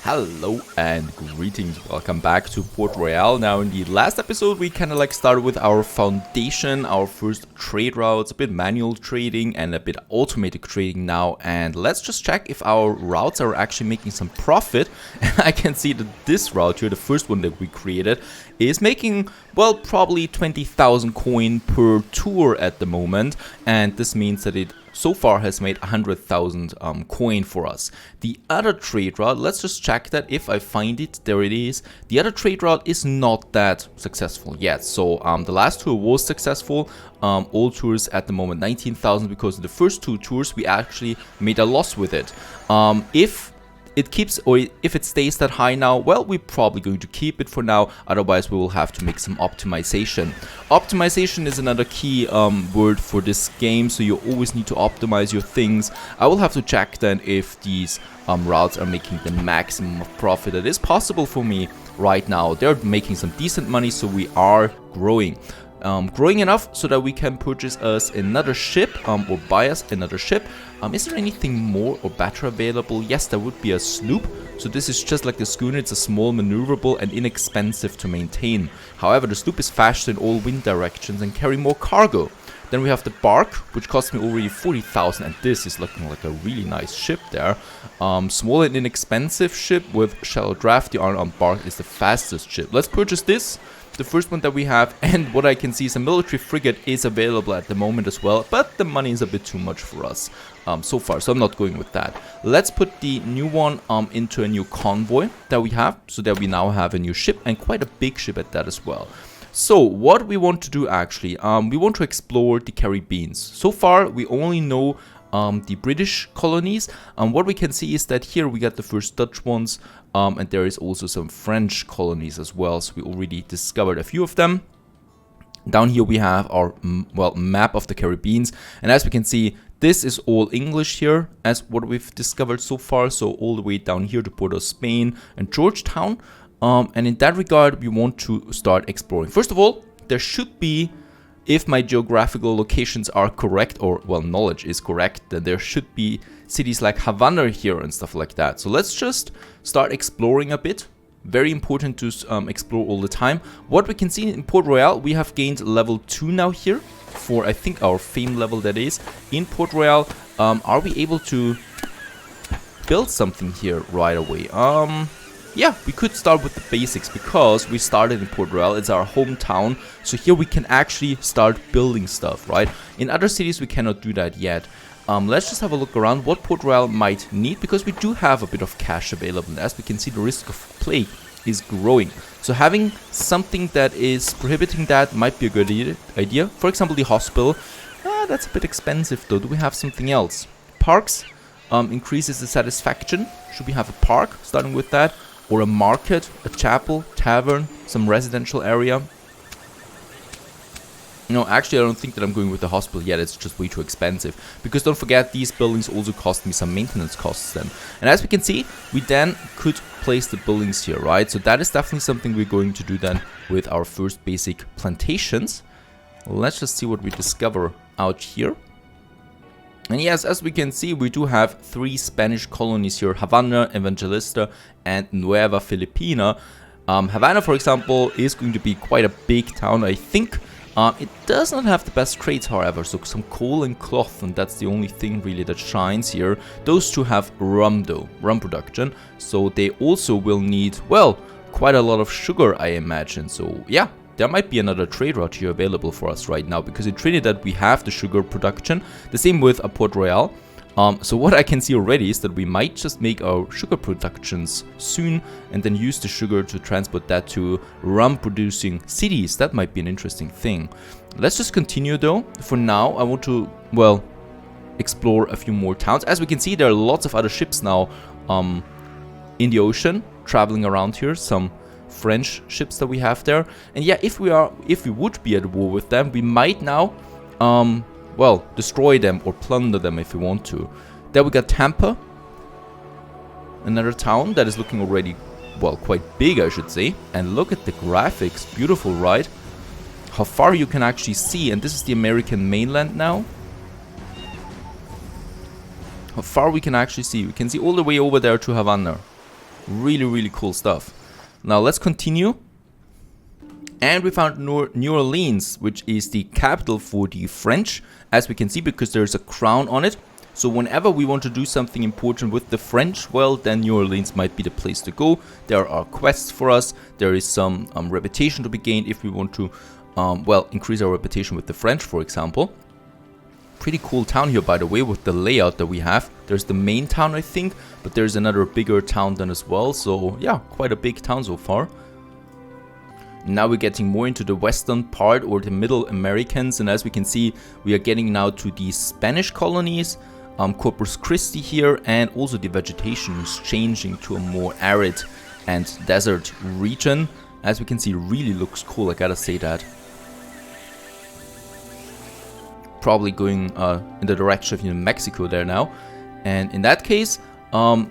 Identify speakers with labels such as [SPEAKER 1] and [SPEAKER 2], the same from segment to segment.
[SPEAKER 1] Hello and greetings, welcome back to Port Royale. Now in the last episode we kind of like started with our foundation, our first trade routes, a bit manual trading and a bit automated trading now, and let's just check if our routes are actually making some profit. And I can see that this route here, the first one that we created, is making, well, probably 20,000 coin per tour at the moment, and this means that it so far has made 100,000 coin for us. The other trade route, let's just check that if I find it. There it is. The other trade route is not that successful yet. So the last tour was successful. All tours at the moment 19,000, because in the first two tours we actually made a loss with it. If it keeps, or if it stays that high now, well, we're probably going to keep it for now. Otherwise we will have to make some optimization. Optimization is another key word for this game, so you always need to optimize your things. I will have to check then if these routes are making the maximum of profit that is possible for me right now. They're making some decent money, so we are growing. Growing enough so that we can purchase us another ship, or buy us another ship. Is there anything more or better available? Yes, there would be a sloop. So this is just like the schooner. It's a small, maneuverable and inexpensive to maintain. However, the sloop is faster in all wind directions and carry more cargo. Then we have the bark, which cost me already 40,000, and this is looking like a really nice ship there. Small and inexpensive ship with shallow draft. The iron bark is the fastest ship. Let's purchase this, the first one that we have, and what I can see is a military frigate is available at the moment as well, but the money is a bit too much for us so far, so I'm not going with that. Let's put the new one into a new convoy that we have, so that we now have a new ship, and quite a big ship at that as well. So what we want to do actually, we want to explore the Caribbean. So far we only know the British colonies, and what we can see is that here we got the first Dutch ones, and there is also some French colonies as well, so we already discovered a few of them. Down here we have our map of the Caribbean, and as we can see, this is all English here as what we've discovered so far, so all the way down here to Port of Spain and Georgetown. And in that regard we want to start exploring. First of all, there should be, if my geographical locations are correct, or well, knowledge is correct, then there should be cities like Havana here and stuff like that. So let's just start exploring a bit. Very important to explore all the time. What we can see in Port Royale, we have gained level 2 now here, for I think our fame level that is. In Port Royale, are we able to build something here right away? Yeah, we could start with the basics, because we started in Port Royale, it's our hometown, so here we can actually start building stuff, right? In other cities we cannot do that yet. Let's just have a look around what Port Royale might need, because we do have a bit of cash available, and as we can see, the risk of plague is growing. So having something that is prohibiting that might be a good idea. For example, the hospital. That's a bit expensive though. Do we have something else? Parks increases the satisfaction. Should we have a park, starting with that? Or a market, a chapel, tavern, some residential area? No, actually I don't think that I'm going with the hospital yet, it's just way too expensive. Because don't forget, these buildings also cost me some maintenance costs then. And as we can see, we then could place the buildings here, right? So that is definitely something we're going to do then with our first basic plantations. Let's just see what we discover out here. And yes, as we can see, we do have 3 Spanish colonies here: Havana, Evangelista, and Nueva Filipina. Havana, for example, is going to be quite a big town, I think. It does not have the best trades, however, so some coal and cloth, and that's the only thing really that shines here. Those two have rum though, rum production, so they also will need, well, quite a lot of sugar, I imagine. So yeah, there might be another trade route here available for us right now, because in Trinidad we have the sugar production, the same with Port Royale. So what I can see already is that we might just make our sugar productions soon and then use the sugar to transport that to rum producing cities. That might be an interesting thing. Let's just continue though. For now I want to, well, explore a few more towns. As we can see, there are lots of other ships now in the ocean traveling around here. Some French ships that we have there. And yeah, if we would be at war with them, we might now well, destroy them or plunder them if we want to. There we got Tampa, another town that is looking already, well, quite big, I should say. And look at the graphics, beautiful, right? How far you can actually see, and this is the American mainland now. How far we can actually see. We can see all the way over there to Havana. Really, really cool stuff. Now let's continue. And we found New Orleans, which is the capital for the French, as we can see, because there's a crown on it. So whenever we want to do something important with the French, well, then New Orleans might be the place to go. There are quests for us. There is some reputation to be gained if we want to, well, increase our reputation with the French, for example. Pretty cool town here, by the way, with the layout that we have. There's the main town, I think, but there's another bigger town then as well. So yeah, quite a big town so far. Now we're getting more into the western part, or the Middle Americans, and as we can see, we are getting now to the Spanish colonies, Corpus Christi here, and also the vegetation is changing to a more arid and desert region. As we can see, really looks cool, I gotta say that. Probably going in the direction of Mexico there now, and in that case,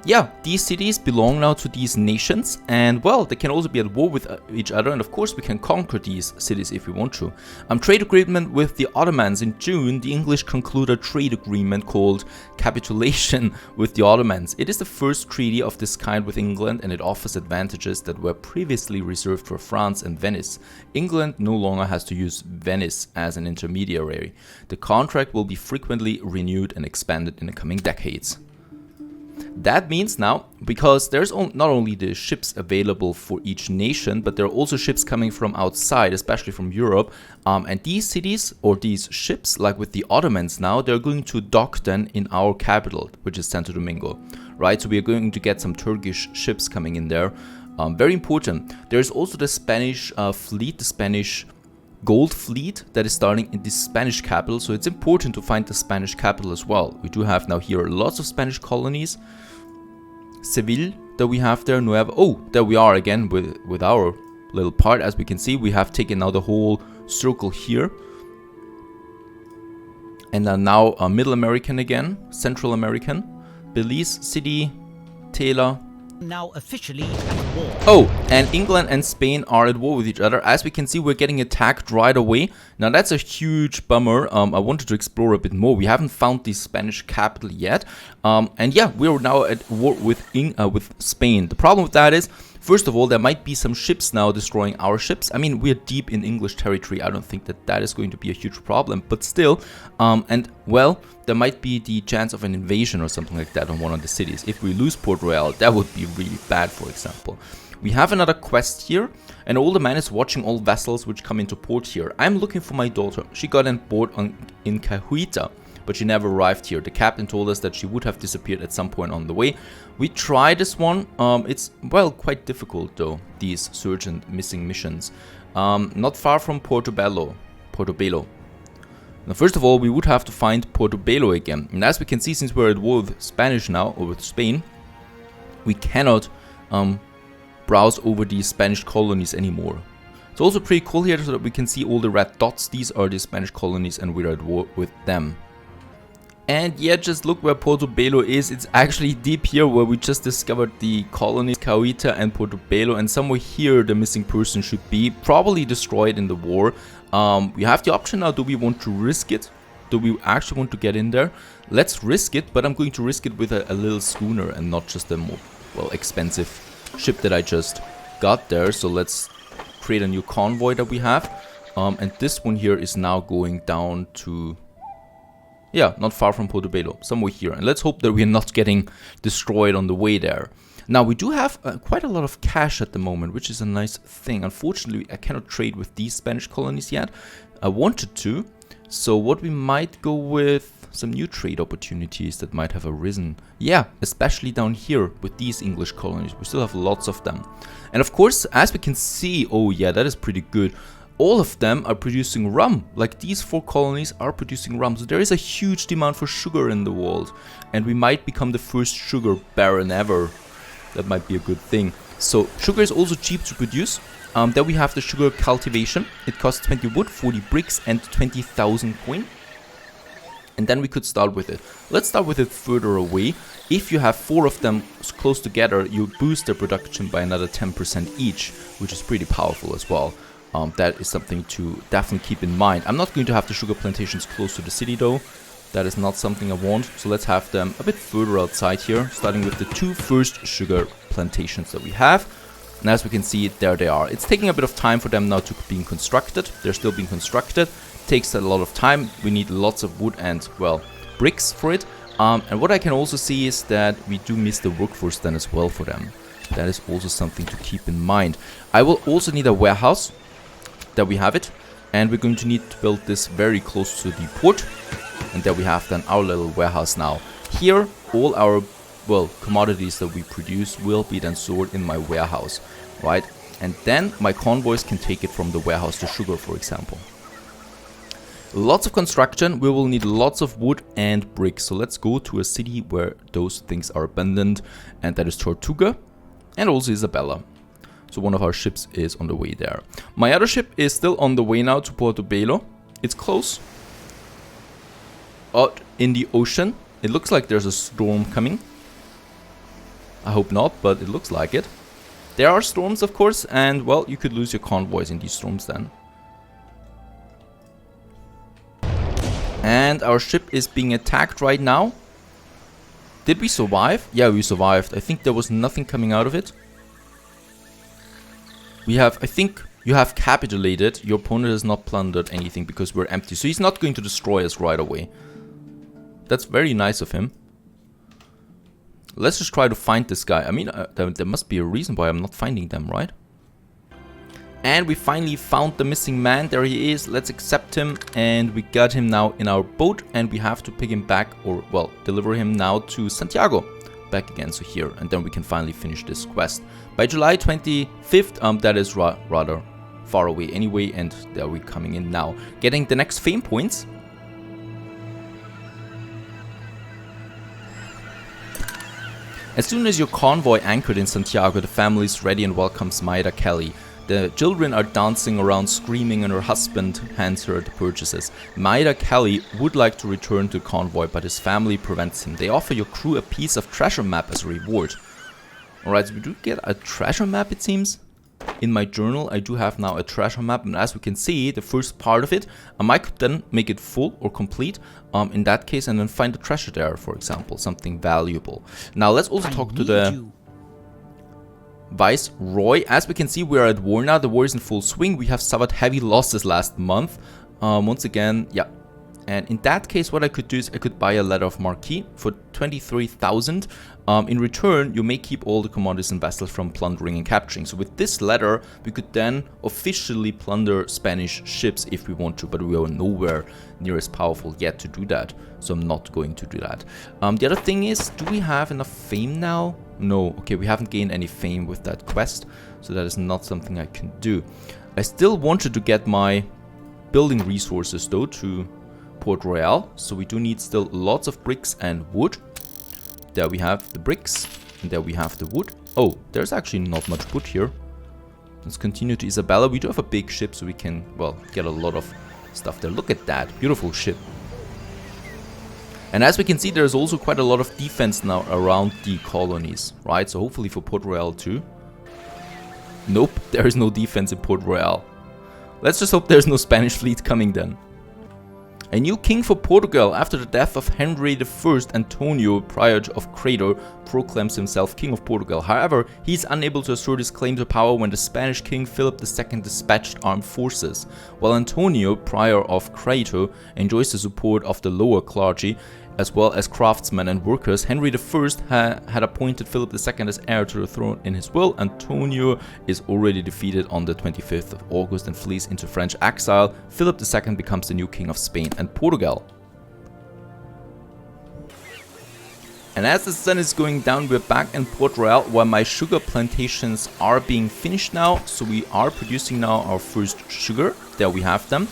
[SPEAKER 1] yeah, these cities belong now to these nations, and well, they can also be at war with each other, and of course we can conquer these cities if we want to. Trade agreement with the Ottomans. In June, the English conclude a trade agreement called Capitulation with the Ottomans. It is the first treaty of this kind with England, and it offers advantages that were previously reserved for France and Venice. England no longer has to use Venice as an intermediary. The contract will be frequently renewed and expanded in the coming decades. That means now, because there's not only the ships available for each nation, but there are also ships coming from outside, especially from Europe, and these cities, or these ships, like with the Ottomans now, they're going to dock then in our capital, which is Santo Domingo, right? So we are going to get some Turkish ships coming in there. Very important. There's also the Spanish fleet, the Spanish gold fleet that is starting in the Spanish capital, so it's important to find the Spanish capital as well. We do have now here lots of Spanish colonies. Seville that we have there, Nueva, oh, there we are again with our little part. As we can see, we have taken now the whole circle here. And now Middle American again, Central American, Belize City, Tela.
[SPEAKER 2] Now officially at war.
[SPEAKER 1] Oh, and England and Spain are at war with each other. As we can see, we're getting attacked right away. Now that's a huge bummer. I wanted to explore a bit more. We haven't found the Spanish capital yet. And yeah, we're now at war with Spain. The problem with that is, first of all, there might be some ships now destroying our ships. I mean, we're deep in English territory. I don't think that is going to be a huge problem, but still, and well, there might be the chance of an invasion or something like that on one of the cities. If we lose Port Royale, that would be really bad, for example. We have another quest here. An older man is watching all vessels which come into port here. I'm looking for my daughter. She got on board in Cahuita, but she never arrived here. The captain told us that she would have disappeared at some point on the way. We tried this one. It's, well, quite difficult though, these search and missing missions. Not far from Portobello. Now, first of all, we would have to find Portobello again. And as we can see, since we're at war with Spanish now, or with Spain, we cannot browse over these Spanish colonies anymore. It's also pretty cool here so that we can see all the red dots. These are the Spanish colonies and we're at war with them. And yeah, just look where Portobello is. It's actually deep here where we just discovered the colonies Cahuita and Portobello, and somewhere here the missing person should be, probably destroyed in the war. We have the option now, do we want to risk it? Do we actually want to get in there? Let's risk it, but I'm going to risk it with a little schooner and not just a more, well, expensive ship that I just got there. So let's create a new convoy that we have. And this one here is now going down to... yeah, not far from Portobello, somewhere here. And let's hope that we're not getting destroyed on the way there. Now, we do have quite a lot of cash at the moment, which is a nice thing. Unfortunately, I cannot trade with these Spanish colonies yet. I wanted to. So what we might go with, some new trade opportunities that might have arisen. Yeah, especially down here with these English colonies. We still have lots of them. And of course, as we can see, oh yeah, that is pretty good. All of them are producing rum. Like these 4 colonies are producing rum. So there is a huge demand for sugar in the world. And we might become the first sugar baron ever. That might be a good thing. So sugar is also cheap to produce. Then we have the sugar cultivation. It costs 20 wood, 40 bricks and 20,000 coin. And then we could start with it. Let's start with it further away. If you have 4 of them close together, you boost their production by another 10% each, which is pretty powerful as well. That is something to definitely keep in mind. I'm not going to have the sugar plantations close to the city though. That is not something I want, so let's have them a bit further outside here, starting with the 2 first sugar plantations that we have. And as we can see, there they are. It's taking a bit of time for them now to being constructed. They're still being constructed. Takes a lot of time. We need lots of wood and, well, bricks for it. And what I can also see is that we do miss the workforce then as well for them. That is also something to keep in mind. I will also need a warehouse. There we have it. And we're going to need to build this very close to the port. And there we have then our little warehouse now. Here, all our, well, commodities that we produce will be then stored in my warehouse, right? And then my convoys can take it from the warehouse to sugar, for example. Lots of construction. We will need lots of wood and bricks. So let's go to a city where those things are abundant. And that is Tortuga and also Isabella. So one of our ships is on the way there. My other ship is still on the way now to Portobello. It's close. Out in the ocean. It looks like there's a storm coming. I hope not, but it looks like it. There are storms, of course, and, well, you could lose your convoys in these storms then. And our ship is being attacked right now. Did we survive? Yeah, we survived. I think there was nothing coming out of it. We have, I think, you have capitulated. Your opponent has not plundered anything because we're empty. So he's not going to destroy us right away. That's very nice of him. Let's just try to find this guy. I mean, there must be a reason why I'm not finding them, right? And we finally found the missing man. There he is. Let's accept him. And we got him now in our boat. And we have to pick him back, or, well, deliver him now to Santiago. Back again, so here. And then we can finally finish this quest. By July 25th, that is rather far away anyway. And there we're coming in now. Getting the next fame points. As soon as your convoy anchored in Santiago, the family is ready and welcomes Maida Kelly. The children are dancing around, screaming, and her husband hands her the purchases. Maida Kelly would like to return to the convoy, but his family prevents him. They offer your crew a piece of treasure map as a reward. Alright, so we do get a treasure map, it seems. In my journal, I do have now a treasure map, and as we can see, the first part of it, I might then make it full or complete in that case, and then find the treasure there, for example, something valuable. Now, let's also talk to the Viceroy. As we can see, we are at war now. The war is in full swing. We have suffered heavy losses last month. Once again, yeah. And in that case, what I could do is I could buy a letter of marque for 23,000. In return, you may keep all the commodities and vessels from plundering and capturing. So with this letter, we could then officially plunder Spanish ships if we want to, but we are nowhere near as powerful yet to do that. So I'm not going to do that. The other thing is, do we have enough fame now? No. Okay, we haven't gained any fame with that quest, so that is not something I can do. I still wanted to get my building resources though to Port Royale, so we do need still lots of bricks and wood. There we have the bricks, and there we have the wood. Oh, there's actually not much wood here. Let's continue to Isabella. We do have a big ship, so we can, well, get a lot of stuff there. Look at that, beautiful ship. And as we can see, there's also quite a lot of defense now around the colonies, right? So hopefully for Port Royale too. Nope, there is no defense in Port Royale. Let's just hope there's no Spanish fleet coming then. A new king for Portugal. After the death of Henry I, Antonio, prior of Crato, proclaims himself king of Portugal. However, he is unable to assert his claim to power when the Spanish king Philip II dispatched armed forces. While Antonio, prior of Crato, enjoys the support of the lower clergy, as well as craftsmen and workers, Henry I had appointed Philip II as heir to the throne in his will. Antonio is already defeated on the 25th of August and flees into French exile. Philip II becomes the new king of Spain and Portugal. And as the sun is going down, we're back in Port Royale, where my sugar plantations are being finished now. So we are producing now our first sugar. There we have them.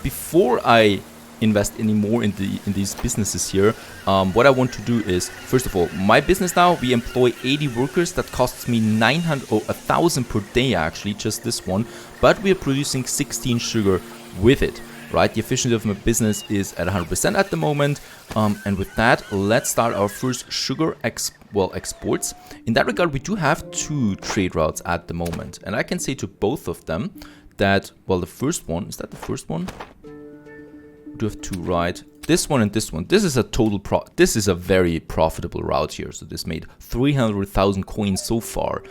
[SPEAKER 1] Before I invest any more in these businesses here, what I want to do is, first of all, my business now, we employ 80 workers. That costs me 900 or 1,000 per day, actually, just this one, but we are producing 16 sugar with it, right? The efficiency of my business is at 100% at the moment, and with that, let's start our first sugar exports. In that regard, we do have 2 trade routes at the moment, and I can say to both of them that, well, the first one, is that the first one? We do have 2, right? this one and this one. This is a this is a very profitable route here. So this made 300,000 coins so far.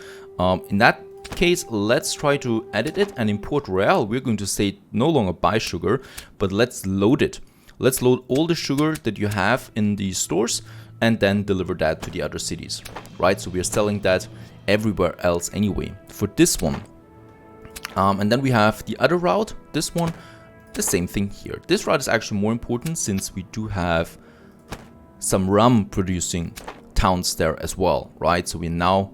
[SPEAKER 1] In that case, let's try to edit it, and in Port Royale we're going to say no longer buy sugar, but let's load it. Let's load all the sugar that you have in the stores and then deliver that to the other cities, right? So we are selling that everywhere else anyway for this one. And then we have the other route, this one, the same thing here. This route is actually more important since we do have some rum producing towns there as well, right? So we're now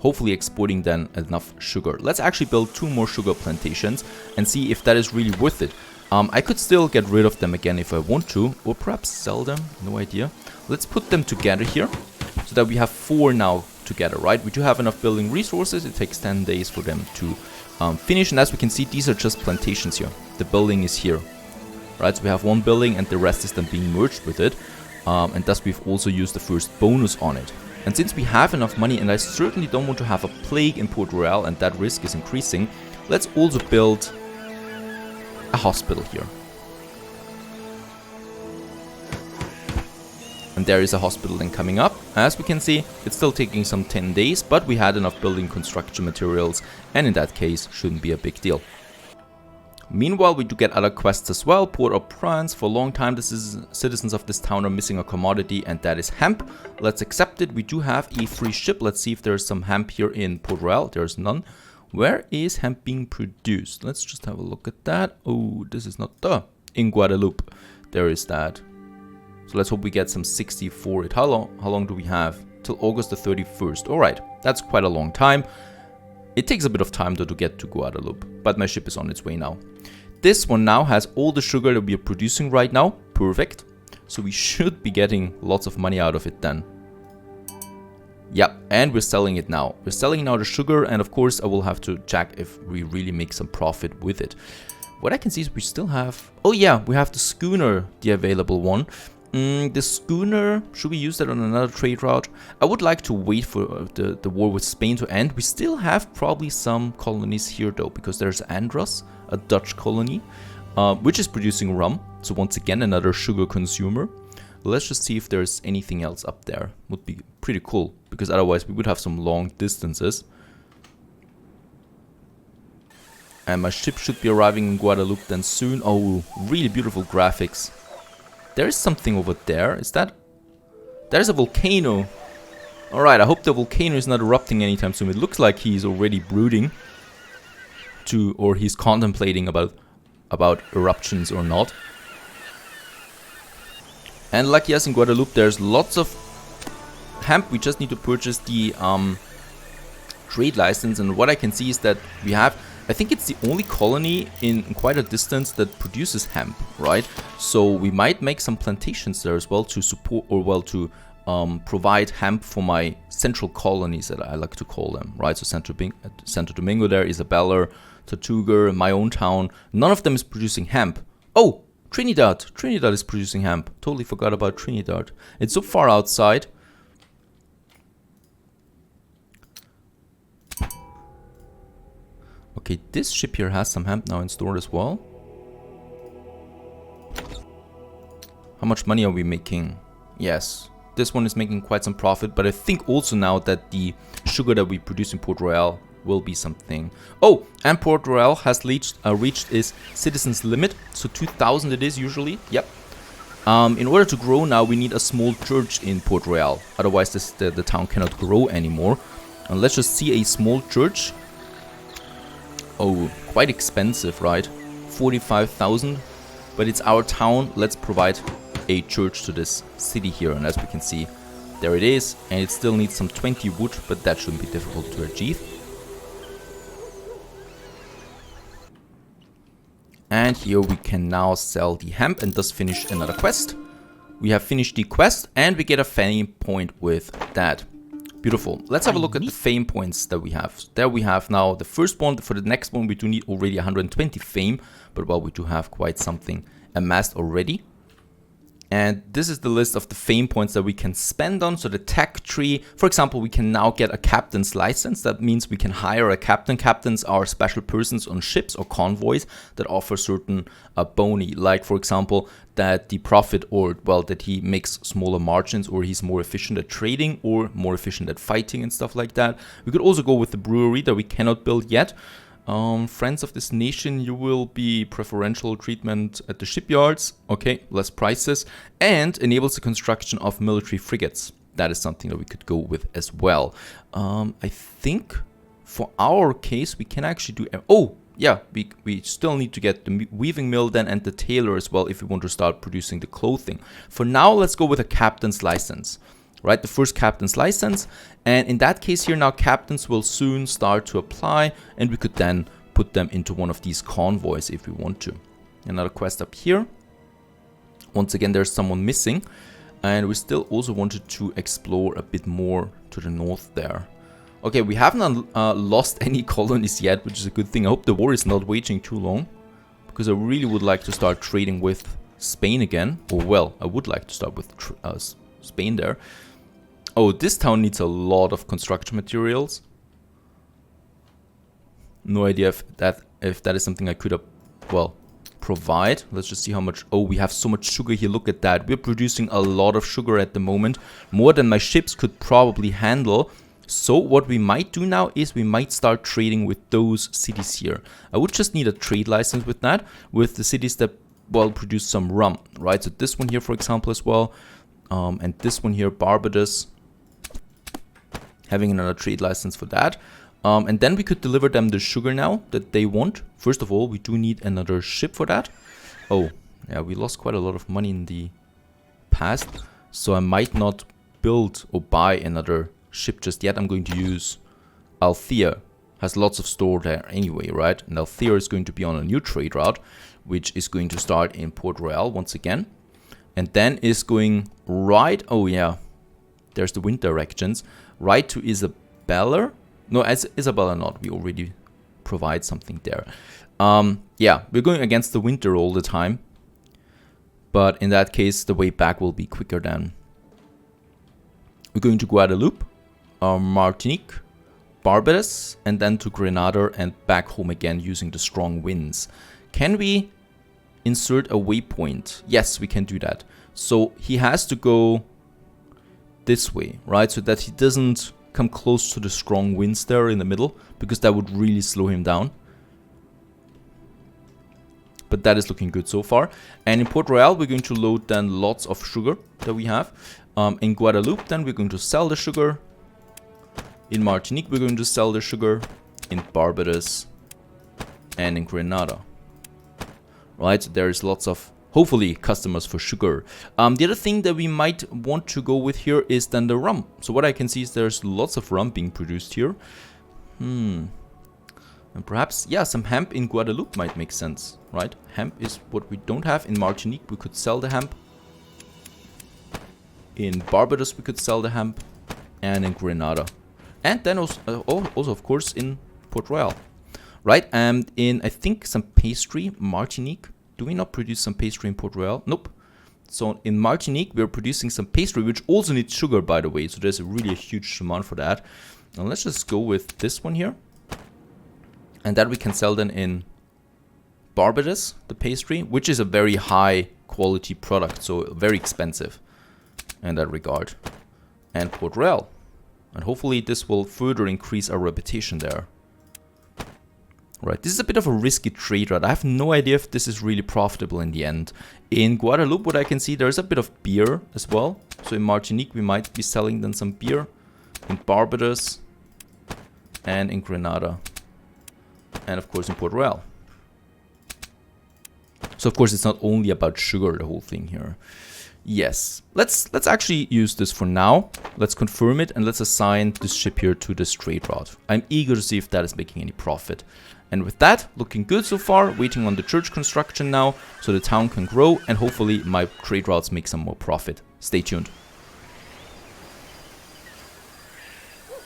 [SPEAKER 1] hopefully exporting then enough sugar. Let's actually build 2 more sugar plantations and see if that is really worth it. I could still get rid of them again if I want to, or perhaps sell them, no idea. Let's put them together here, so that we have 4 now together, right? We do have enough building resources. It takes 10 days for them to finish, and as we can see, these are just plantations here. The building is here, right? So we have 1 building and the rest is then being merged with it, and thus we've also used the first bonus on it. And since we have enough money, and I certainly don't want to have a plague in Port Royale, and that risk is increasing, let's also build a hospital here. And there is a hospital then coming up. As we can see, it's still taking some 10 days, but we had enough building construction materials, and in that case, shouldn't be a big deal. Meanwhile, we do get other quests as well. Port of France. For a long time, the citizens of this town are missing a commodity, and that is hemp. Let's accept it. We do have a free ship. Let's see if there's some hemp here in Port Royale. There's none. Where is hemp being produced? Let's just have a look at that. Oh, this is not in Guadeloupe. There is that. So let's hope we get some 60 for it. How long do we have? Till August the 31st. Alright, that's quite a long time. It takes a bit of time though to get to Guadeloupe, but my ship is on its way now. This one now has all the sugar that we are producing right now. Perfect. So we should be getting lots of money out of it then. Yeah, and we're selling it now. We're selling now the sugar, and of course I will have to check if we really make some profit with it. What I can see is we still have... Oh yeah, we have the schooner, the available one. The schooner, should we use that on another trade route? I would like to wait for the war with Spain to end. We still have probably some colonies here though, because there's Andros, a Dutch colony, which is producing rum. So once again, another sugar consumer. Let's just see if there's anything else up there. Would be pretty cool, because otherwise we would have some long distances. And my ship should be arriving in Guadeloupe then soon. Oh, really beautiful graphics. There is something over there. Is that... There's a volcano. Alright, I hope the volcano is not erupting anytime soon. It looks like he's already brooding to... Or he's contemplating about eruptions or not. And lucky us in Guadeloupe, there's lots of hemp. We just need to purchase the trade license. And what I can see is that we have... I think it's the only colony in quite a distance that produces hemp, right? So we might make some plantations there as well to support, or well, to provide hemp for my central colonies, that I like to call them, right? So Santo Domingo there, Isabela, Tortuga, my own town. None of them is producing hemp. Oh, Trinidad. Trinidad is producing hemp. Totally forgot about Trinidad. It's so far outside. Okay, this ship here has some hemp now in store as well. How much money are we making? Yes, this one is making quite some profit, but I think also now that the sugar that we produce in Port Royale will be something. Oh, and Port Royale has reached its citizens limit, so 2,000 it is usually. Yep. In order to grow now, we need a small church in Port Royale. Otherwise, the town cannot grow anymore. And let's just see a small church. Oh, quite expensive, right? 45,000. But it's our town. Let's provide a church to this city here. And as we can see, there it is. And it still needs some 20 wood, but that shouldn't be difficult to achieve. And here we can now sell the hemp and thus finish another quest. We have finished the quest and we get a fame point with that. Beautiful. Let's have a look at the fame points that we have. There we have now the first one. For the next one we do need already 120 fame. But well, we do have quite something amassed already. And this is the list of the fame points that we can spend on. So the tech tree, for example, we can now get a captain's license. That means we can hire a captain. Captains are special persons on ships or convoys that offer certain boni. Like, for example, that the profit or, well, that he makes smaller margins, or he's more efficient at trading or more efficient at fighting and stuff like that. We could also go with the brewery that we cannot build yet. Friends of this nation, you will be preferential treatment at the shipyards. Okay, less prices. And enables the construction of military frigates. That is something that we could go with as well. I think for our case, we can actually do... Oh, yeah, we still need to get the weaving mill then and the tailor as well if we want to start producing the clothing. For now, let's go with a captain's license. Right, the first captain's license, and in that case here now captains will soon start to apply, and we could then put them into one of these convoys if we want to. Another quest up here. Once again, there's someone missing, and we still also wanted to explore a bit more to the north there. Okay, we haven't lost any colonies yet, which is a good thing. I hope the war is not waging too long, because I really would like to start trading with Spain again. Or well, I would like to start with Spain there. Oh, this town needs a lot of construction materials. No idea if that is something I could, well, provide. Let's just see how much. Oh, we have so much sugar here. Look at that. We're producing a lot of sugar at the moment. More than my ships could probably handle. So what we might do now is we might start trading with those cities here. I would just need a trade license with that. With the cities that, well, produce some rum. Right? So this one here, for example, as well. And this one here, Barbados. Having another trade license for that. And then we could deliver them the sugar now that they want. First of all, we do need another ship for that. Oh, yeah, we lost quite a lot of money in the past. So I might not build or buy another ship just yet. I'm going to use Althea. Has lots of store there anyway, right? And Althea is going to be on a new trade route, which is going to start in Port Royale once again. And then is going right... Oh, yeah. There's the wind directions. Right to Isabella. No, as Isabella not. We already provide something there. Yeah, we're going against the winter all the time. But in that case, the way back will be quicker than. We're going to Guadeloupe, Martinique, Barbados, and then to Grenada and back home again using the strong winds. Can we insert a waypoint? Yes, we can do that. So he has to go this way, right? So that he doesn't come close to the strong winds there in the middle, because that would really slow him down. But that is looking good so far. And in Port Royale, we're going to load then lots of sugar that we have. In Guadeloupe, then we're going to sell the sugar. In Martinique, we're going to sell the sugar. In Barbados and in Grenada. Right, so there's lots of, hopefully, customers for sugar. The other thing that we might want to go with here is then the rum. So what I can see is there's lots of rum being produced here. And perhaps, yeah, some hemp in Guadeloupe might make sense, right? Hemp is what we don't have. In Martinique, we could sell the hemp. In Barbados, we could sell the hemp. And in Grenada. And then also of course, in Port Royale. Right? And in, I think, some pastry, Martinique. Do we not produce some pastry in Port Royale? Nope. So in Martinique, we're producing some pastry, which also needs sugar, by the way. So there's really a huge demand for that. Now let's just go with this one here. And that we can sell then in Barbados, the pastry, which is a very high quality product. So very expensive in that regard. And Port Royale. And hopefully this will further increase our reputation there. Right, this is a bit of a risky trade route. I have no idea if this is really profitable in the end. In Guadeloupe, what I can see, there's a bit of beer as well. So in Martinique, we might be selling then some beer. In Barbados and in Grenada. And of course in Port Royale. So of course it's not only about sugar, the whole thing here. Yes, let's actually use this for now. Let's confirm it and let's assign this ship here to this trade route. I'm eager to see if that is making any profit. And with that, looking good so far, waiting on the church construction now, so the town can grow and hopefully my trade routes make some more profit. Stay tuned.